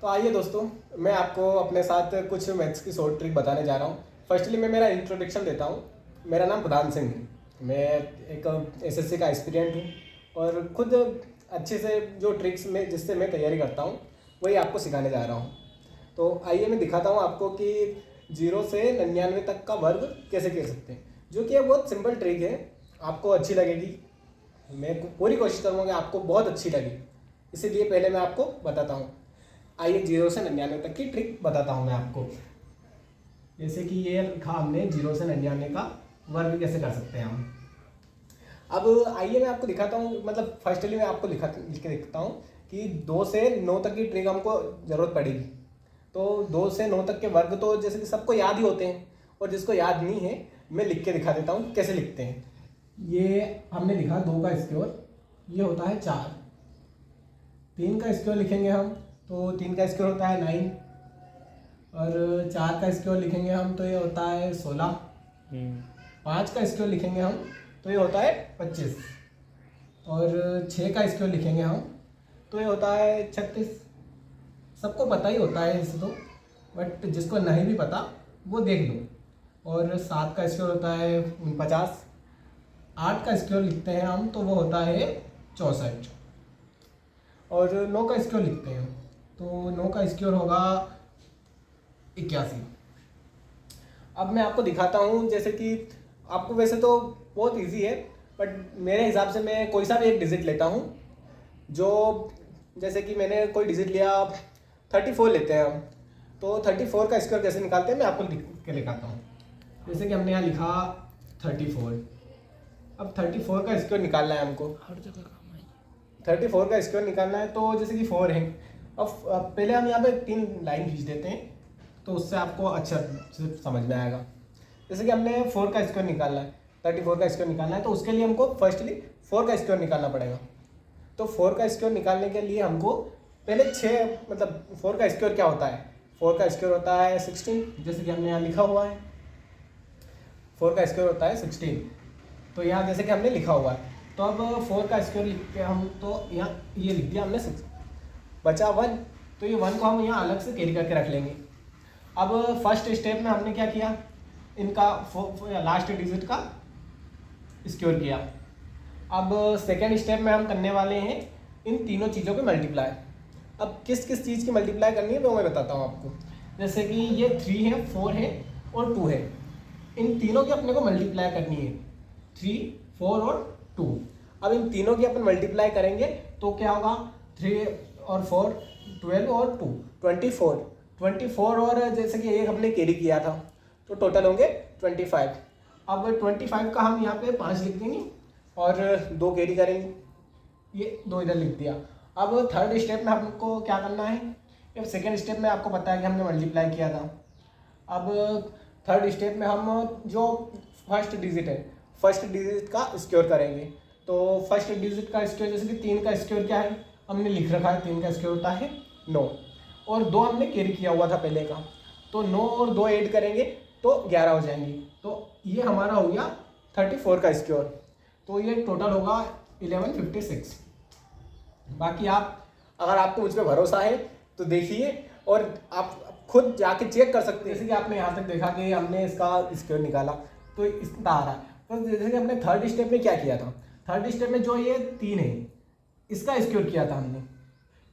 तो आइए दोस्तों, मैं आपको अपने साथ कुछ मैथ्स की शॉर्ट ट्रिक बताने जा रहा हूँ। फर्स्टली मैं मेरा इंट्रोडक्शन देता हूँ। मेरा नाम प्रधान सिंह है। मैं एक एसएससी का एस्पिरेंट हूँ और खुद अच्छे से जो ट्रिक्स में जिससे मैं तैयारी करता हूँ वही आपको सिखाने जा रहा हूँ। तो आइए मैं दिखाता हूँ आपको कि 0 से 99 तक का वर्ग कैसे कर सकते हैं, जो कि बहुत सिंपल ट्रिक है। आपको अच्छी लगेगी, मैं पूरी कोशिश करूँगा कि आपको बहुत अच्छी लगे, इसीलिए पहले मैं आपको बताता हूँ। आइए 0 से 99 तक की ट्रिक बताता हूँ मैं आपको। जैसे कि ये लिखा हमने 0 से 99 का वर्ग कैसे कर सकते हैं हम। अब आइए मैं आपको दिखाता हूँ, मतलब फर्स्टली मैं आपको लिख के दिखाता हूँ कि 2 से 9 तक की ट्रिक हमको ज़रूरत पड़ेगी। तो 2 से 9 तक के वर्ग तो जैसे कि सबको याद ही होते हैं, और जिसको याद नहीं है मैं लिख के दिखा देता हूँ कैसे लिखते हैं। ये हमने लिखा 2 का स्क्वायर, ये होता है 4। 3 का स्क्वायर लिखेंगे हम तो 3 का स्क्वायर होता है 9, और 4 का स्क्वायर लिखेंगे हम तो ये होता है 16। 5 का स्क्वायर लिखेंगे हम तो ये होता है 25, और 6 का स्क्वायर लिखेंगे हम तो ये होता है 36। सबको पता ही होता है इसे तो, बट जिसको नहीं भी पता वो देख लो। और 7 का स्क्वायर होता है 49। 8 का स्क्वायर लिखते हैं हम तो वो होता है 64, और 9 का स्क्वायर लिखते हैं तो 9 का स्क्वायर होगा 81। अब मैं आपको दिखाता हूँ, जैसे कि आपको वैसे तो बहुत इजी है, बट मेरे हिसाब से मैं कोई सा भी एक डिजिट लेता हूँ। जो जैसे कि मैंने कोई डिजिट लिया, 34 लेते हैं हम, तो 34 का स्क्वायर कैसे निकालते हैं मैं आपको लिख के दिखाता हूँ। जैसे कि हमने यहाँ लिखा 34। अब 34 का स्क्वायर निकालना है हमको, हर जगह काम है। 34 का स्क्वायर निकालना है तो जैसे कि 4 है। अब पहले हम यहाँ पे 3 लाइन खींच देते हैं तो उससे आपको अच्छा से समझ में आएगा। जैसे कि हमने 4 का स्क्वायर निकालना है, 34 का स्क्वायर निकालना है, तो उसके लिए हमको फर्स्टली 4 का स्क्वायर निकालना पड़ेगा। तो 4 का स्क्वायर निकालने के लिए हमको पहले 6, मतलब 4 का स्क्वायर क्या होता है, 4 का स्क्वायर होता है 16, जैसे कि हमने यहाँ लिखा हुआ है 4 का स्क्वायर होता है 16। तो यहाँ जैसे कि हमने लिखा हुआ है, तो अब 4 का स्क्वायर लिख के हम तो यहाँ ये लिख दिया हमने 6, बचा 1, तो ये 1 को हम यहाँ अलग से कैरी करके रख लेंगे। अब फर्स्ट स्टेप में हमने क्या किया, इनका लास्ट डिजिट का स्क्वायर किया। अब सेकेंड स्टेप में हम करने वाले हैं इन तीनों चीज़ों के मल्टीप्लाई। अब किस किस चीज़ की मल्टीप्लाई करनी है वो मैं बताता हूँ आपको। जैसे कि ये 3 है, 4 है और 2 है, इन तीनों की अपने को मल्टीप्लाई करनी है, 3, 4 और 2। अब इन तीनों की अपन मल्टीप्लाई करेंगे तो क्या होगा, 3 और 4 12 और 2 24 और जैसे कि एक हमने कैरी किया था तो टोटल होंगे 25। अब 25 का हम यहाँ पे 5 लिख देंगे और 2 कैरी करेंगे, ये 2 इधर लिख दिया। अब थर्ड स्टेप में हमको क्या करना है, अब सेकेंड स्टेप में आपको पता है कि हमने मल्टीप्लाई किया था। अब थर्ड स्टेप में हम जो फर्स्ट डिजिट है, फर्स्ट डिजिट का स्क्वायर करेंगे। तो फर्स्ट डिजिट का स्क्वायर, जैसे कि 3 का स्क्वायर क्या है हमने लिख रखा है, 3 का स्क्वायर होता है 9, और 2 हमने कैरी किया हुआ था पहले का, तो 9 और 2 ऐड करेंगे तो 11 हो जाएंगी। तो ये हमारा हो गया 34 का स्क्वायर, तो ये टोटल होगा 1156। बाकी आप, अगर आपको मुझ पर भरोसा है तो देखिए और आप खुद जाके चेक कर सकते हैं। जैसे कि आपने यहाँ तक देखा कि हमने इसका स्क्वायर निकाला तो इतना आ रहा है। तो जैसे कि हमने थर्ड स्टेप में क्या किया था, थर्ड स्टेप में जो ये 3 है इसका स्क्वायर किया था हमने,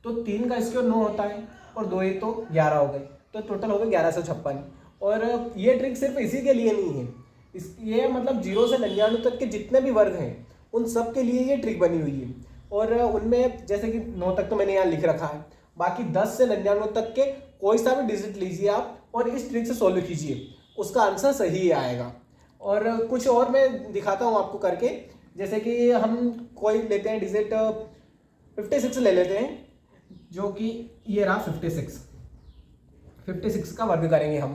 तो 3 का स्क्वायर 9 होता है और 2 एक तो 11 हो गए, तो टोटल हो गए 1156। और ये ट्रिक सिर्फ इसी के लिए नहीं है, ये मतलब 0 से 99 तक के जितने भी वर्ग हैं उन सब के लिए ये ट्रिक बनी हुई है। और उनमें जैसे कि 9 तक तो मैंने यहाँ लिख रखा है, बाकी 10 से 99 तक के कोई सा भी डिजिट लीजिए आप और इस ट्रिक से सॉल्व कीजिए, उसका आंसर सही ही आएगा। और कुछ और मैं दिखाता हूँ आपको करके। जैसे कि हम कोई लेते हैं डिजिट 56 ले लेते हैं, जो कि ये रहा 56 का वर्ग करेंगे हम,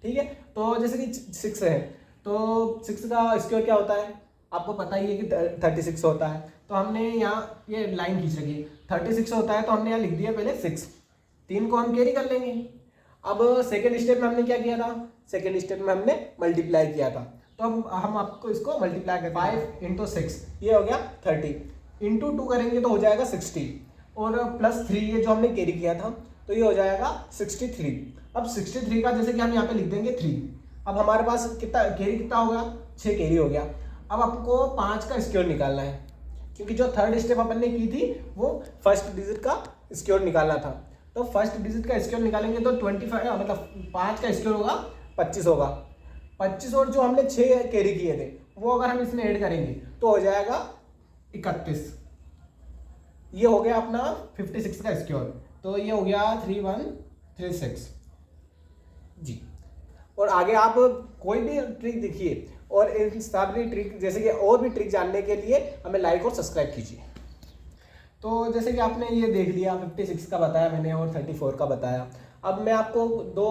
ठीक है। तो जैसे कि 6 है तो 6 का स्क्वायर क्या होता है आपको पता ही है कि 36 होता है। तो हमने यहाँ ये लाइन खींच रखी है, 36 होता है तो हमने यहाँ लिख दिया पहले 6, 3 को हम कैरी कर लेंगे। अब सेकेंड स्टेप में हमने क्या किया था, सेकेंड स्टेप में हमने मल्टीप्लाई किया था, तो अब हम आपको इसको मल्टीप्लाई करें, 5 × 6 ये हो गया 30, × 2 करेंगे तो हो जाएगा 60, और +3 ये जो हमने कैरी किया था तो ये हो जाएगा 63। अब 63 का जैसे कि हम यहाँ पे लिख देंगे 3। अब हमारे पास कितना कैरी कितना हो गया, 6 कैरी हो गया। अब आपको 5 का स्क्वायर निकालना है, क्योंकि जो थर्ड स्टेप अपन ने की थी वो फर्स्ट डिजिट का स्क्वायर निकालना था। तो फर्स्ट डिजिट का स्क्वायर निकालेंगे तो 25 मतलब 5 का स्क्वायर होगा 25 होगा। 25 और जो हमने 6 कैरी किए थे वो अगर हम इसमें ऐड करेंगे तो हो जाएगा 31। ये हो गया अपना 56 का स्क्वायर। तो ये हो गया 3136 जी। और आगे आप कोई भी ट्रिक देखिए, और इन सारी ट्रिक जैसे कि और भी ट्रिक जानने के लिए हमें लाइक और सब्सक्राइब कीजिए। तो जैसे कि आपने ये देख लिया 56 का बताया मैंने और 34 का बताया। अब मैं आपको 2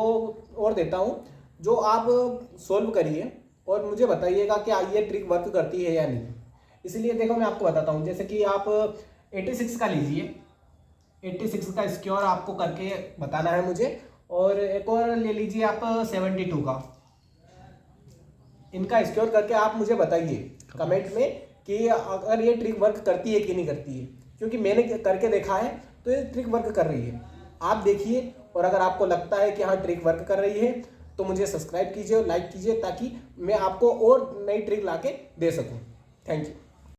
और देता हूँ जो आप सोल्व करिए और मुझे बताइएगा कि ये ट्रिक वर्क करती है या नहीं। इसलिए देखो मैं आपको बताता हूँ, जैसे कि आप 86 का लीजिए, 86 का स्क्वायर आपको करके बताना है मुझे। और एक और ले लीजिए आप 72 का, इनका स्क्वायर करके आप मुझे बताइए कमेंट में कि अगर ये ट्रिक वर्क करती है कि नहीं करती है, क्योंकि मैंने करके देखा है तो ये ट्रिक वर्क कर रही है। आप देखिए, और अगर आपको लगता है कि हाँ ट्रिक वर्क कर रही है तो मुझे सब्सक्राइब कीजिए और लाइक कीजिए, ताकि मैं आपको और नई ट्रिक ला के दे सकूँ। Thank you.